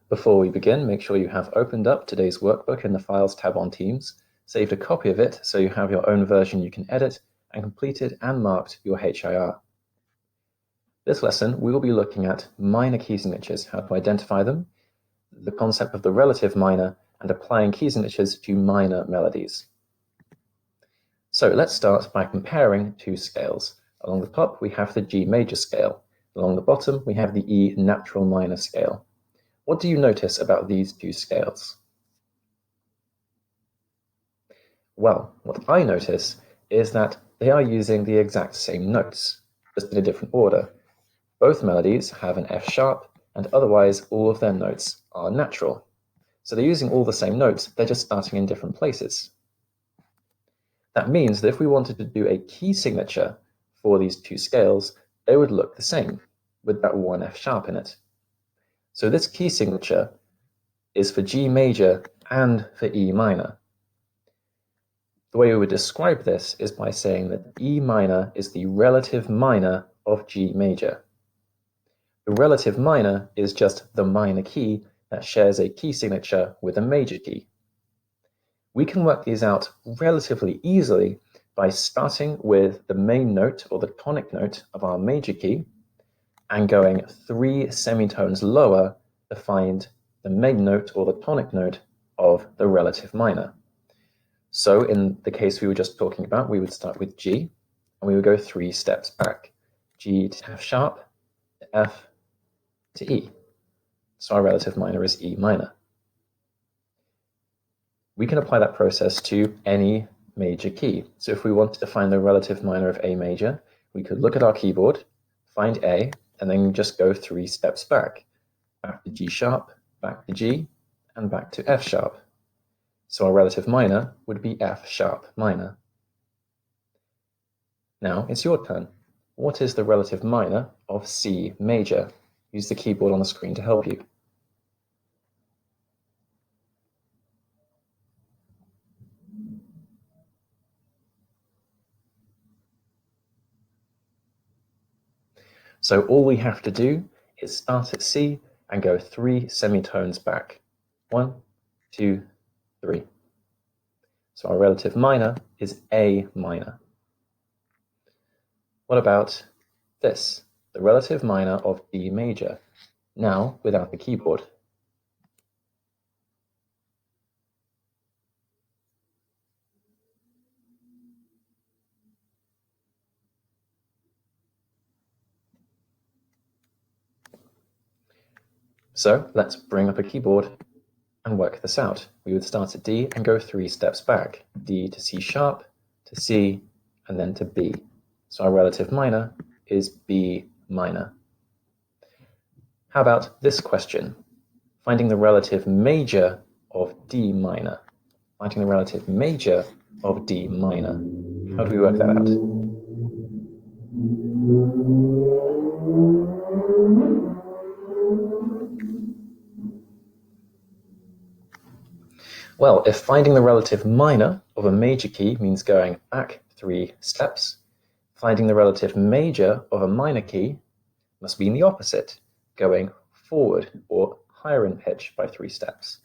Before we begin, make sure you have opened up today's workbook in the Files tab on Teams, saved a copy of it so you have your own version you can edit, and completed and marked your HIR. This lesson, we will be looking at minor key signatures, how to identify them, the concept of the relative minor, and applying key signatures to minor melodies. So let's start by comparing two scales. Along the top, we have the G major scale. Along the bottom, we have the E natural minor scale. What do you notice about these two scales? Well, what I notice is that they are using the exact same notes, just in a different order. Both melodies have an F sharp, and otherwise all of their notes are natural. So they're using all the same notes, they're just starting in different places. That means that if we wanted to do a key signature for these two scales, they would look the same, with that one F sharp in it. So this key signature is for G major and for E minor. The way we would describe this is by saying that E minor is the relative minor of G major. The relative minor is just the minor key that shares a key signature with a major key. We can work these out relatively easily by starting with the main note or the tonic note of our major key and going 3 semitones lower to find the main note or the tonic note of the relative minor. So in the case we were just talking about, we would start with G and we would go 3 steps back. G to F sharp, to F, to E. So our relative minor is E minor. We can apply that process to any major key. So if we wanted to find the relative minor of A major, we could look at our keyboard, find A, and then just go 3 steps back. Back to G sharp, back to G, and back to F sharp. So our relative minor would be F sharp minor. Now it's your turn. What is the relative minor of C major? Use the keyboard on the screen to help you. So all we have to do is start at C and go 3 semitones back. 1, 2, 3. So our relative minor is A minor. What about this? The relative minor of D major. Now without the keyboard. So let's bring up a keyboard and work this out. We would start at D and go 3 steps back. D to C sharp, to C, and then to B. So our relative minor is B minor. How about this question? Finding the relative major of D minor. Finding the relative major of D minor. How do we work that out? Well, if finding the relative minor of a major key means going back 3 steps, finding the relative major of a minor key must mean the opposite, going forward or higher in pitch by 3 steps.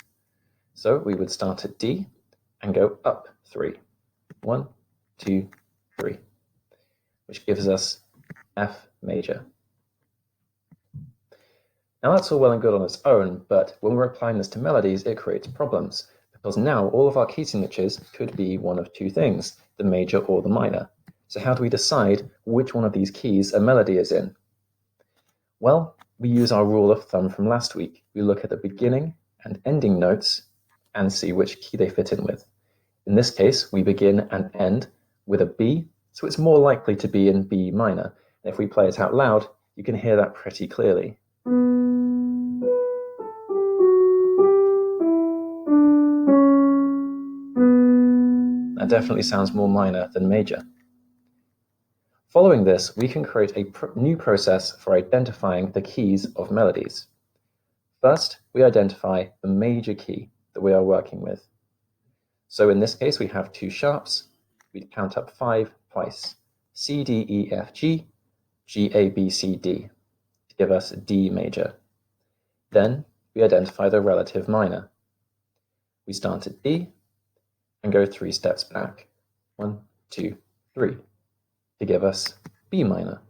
So we would start at D and go up 3. 1, 2, 3, which gives us F major. Now that's all well and good on its own, but when we're applying this to melodies, it creates problems, because now all of our key signatures could be one of 2 things, the major or the minor. So how do we decide which one of these keys a melody is in? Well, we use our rule of thumb from last week. We look at the beginning and ending notes and see which key they fit in with. In this case, we begin and end with a B, so it's more likely to be in B minor. And if we play it out loud, you can hear that pretty clearly. That definitely sounds more minor than major. Following this, we can create a new process for identifying the keys of melodies. First, we identify the major key that we are working with. So in this case, we have 2 sharps. We count up 5 twice. C, D, E, F, G, G, A, B, C, D, to give us D major. Then we identify the relative minor. We start at D and go 3 steps back, 1, 2, 3, to give us B minor.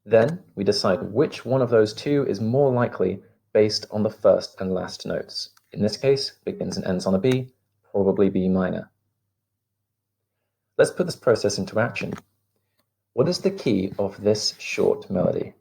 Then we decide which one of those two is more likely based on the first and last notes. In this case, begins and ends on a B, probably B minor. Let's put this process into action. What is the key of this short melody?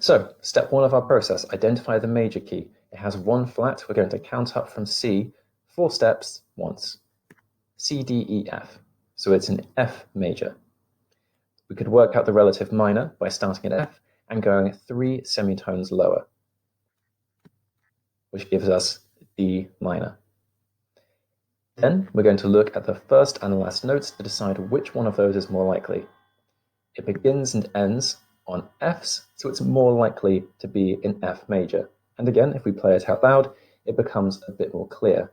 So, step 1 of our process, identify the major key. It has 1 flat. We're going to count up from C 4 steps once. C, D, E, F. So it's an F major. We could work out the relative minor by starting at F and going 3 semitones lower, which gives us D minor. Then we're going to look at the first and the last notes to decide which one of those is more likely. It begins and ends on Fs, so it's more likely to be in F major. And again, if we play it out loud, it becomes a bit more clear.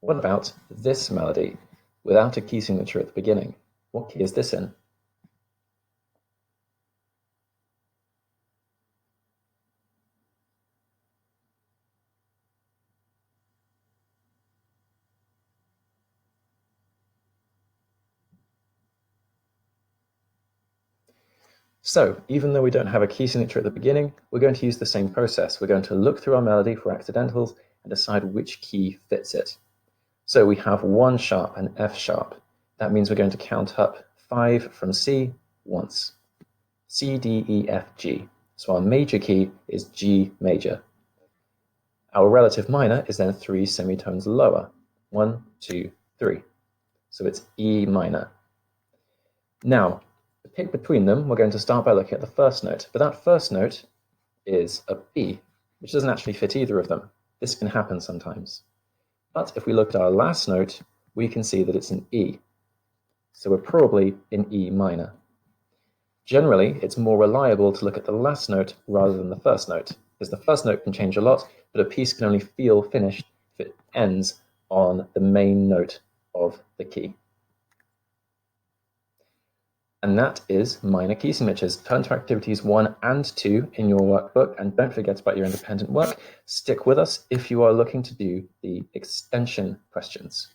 What about this melody, without a key signature at the beginning? What key is this in? So, even though we don't have a key signature at the beginning, we're going to use the same process. We're going to look through our melody for accidentals and decide which key fits it. So we have 1 sharp and F sharp. That means we're going to count up 5 from C once. C, D, E, F, G. So our major key is G major. Our relative minor is then 3 semitones lower. 1, 2, 3. So it's E minor. Now, to pick between them, we're going to start by looking at the first note. But that first note is a B, which doesn't actually fit either of them. This can happen sometimes. But if we look at our last note, we can see that it's an E. So we're probably in E minor. Generally, it's more reliable to look at the last note rather than the first note, because the first note can change a lot, but a piece can only feel finished if it ends on the main note of the key. And that is minor key signatures. Turn to activities 1 and 2 in your workbook, and don't forget about your independent work. Stick with us if you are looking to do the extension questions.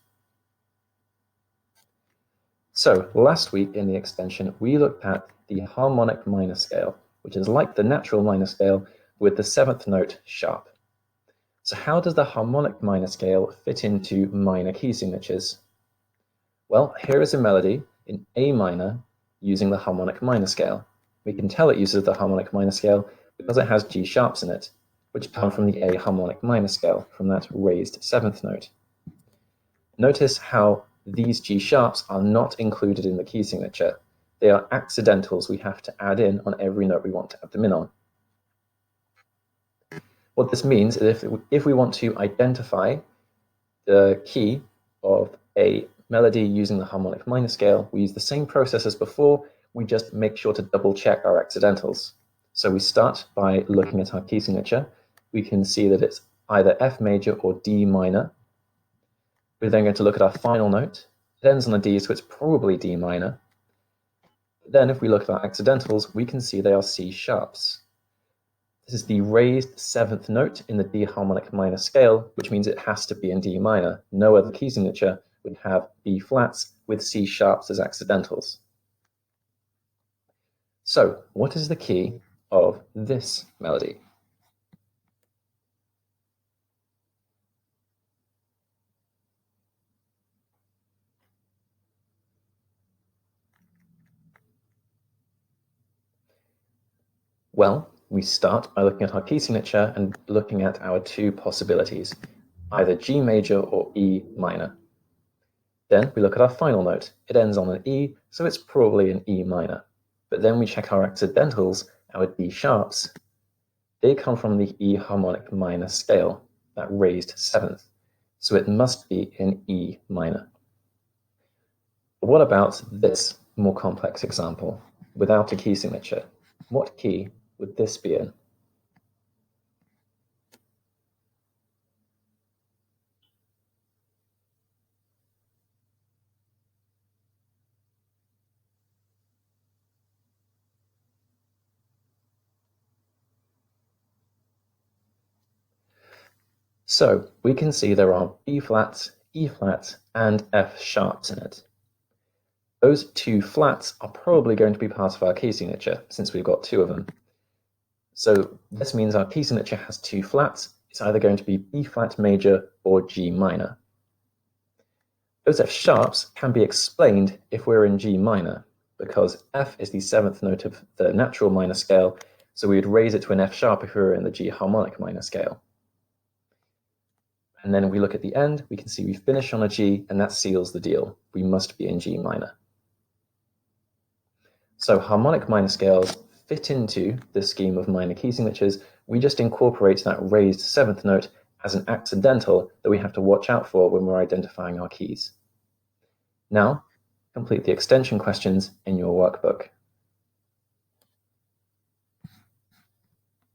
So last week in the extension, we looked at the harmonic minor scale, which is like the natural minor scale with the 7th note sharp. So how does the harmonic minor scale fit into minor key signatures? Well, here is a melody in A minor using the harmonic minor scale. We can tell it uses the harmonic minor scale because it has G sharps in it, which come from the A harmonic minor scale, from that raised 7th note. Notice how these G sharps are not included in the key signature. They are accidentals we have to add in on every note we want to add them in on. What this means is if we want to identify the key of a melody using the harmonic minor scale, we use the same process as before, we just make sure to double check our accidentals. So we start by looking at our key signature. We can see that it's either F major or D minor. We're then going to look at our final note. It ends on a D, so it's probably D minor. Then if we look at our accidentals, we can see they are C sharps. This is the raised 7th note in the D harmonic minor scale, which means it has to be in D minor. No other key signature would have B flats with C sharps as accidentals. So, what is the key of this melody? Well, we start by looking at our key signature and looking at our 2 possibilities, either G major or E minor. Then we look at our final note. It ends on an E, so it's probably an E minor. But then we check our accidentals, our D sharps. They come from the E harmonic minor scale, that raised 7th, so it must be in E minor. But what about this more complex example without a key signature? What key would this be in? So we can see there are B flats, E flat, and F sharps in it. Those two flats are probably going to be part of our key signature, since we've got two of them. So this means our key signature has two flats. It's either going to be B flat major or G minor. Those F sharps can be explained if we're in G minor, because F is the seventh note of the natural minor scale, so we would raise it to an F sharp if we were in the G harmonic minor scale. And then we look at the end, we can see we finish on a G, and that seals the deal. We must be in G minor. So harmonic minor scales fit into the scheme of minor key signatures. We just incorporate that raised seventh note as an accidental that we have to watch out for when we're identifying our keys. Now, complete the extension questions in your workbook.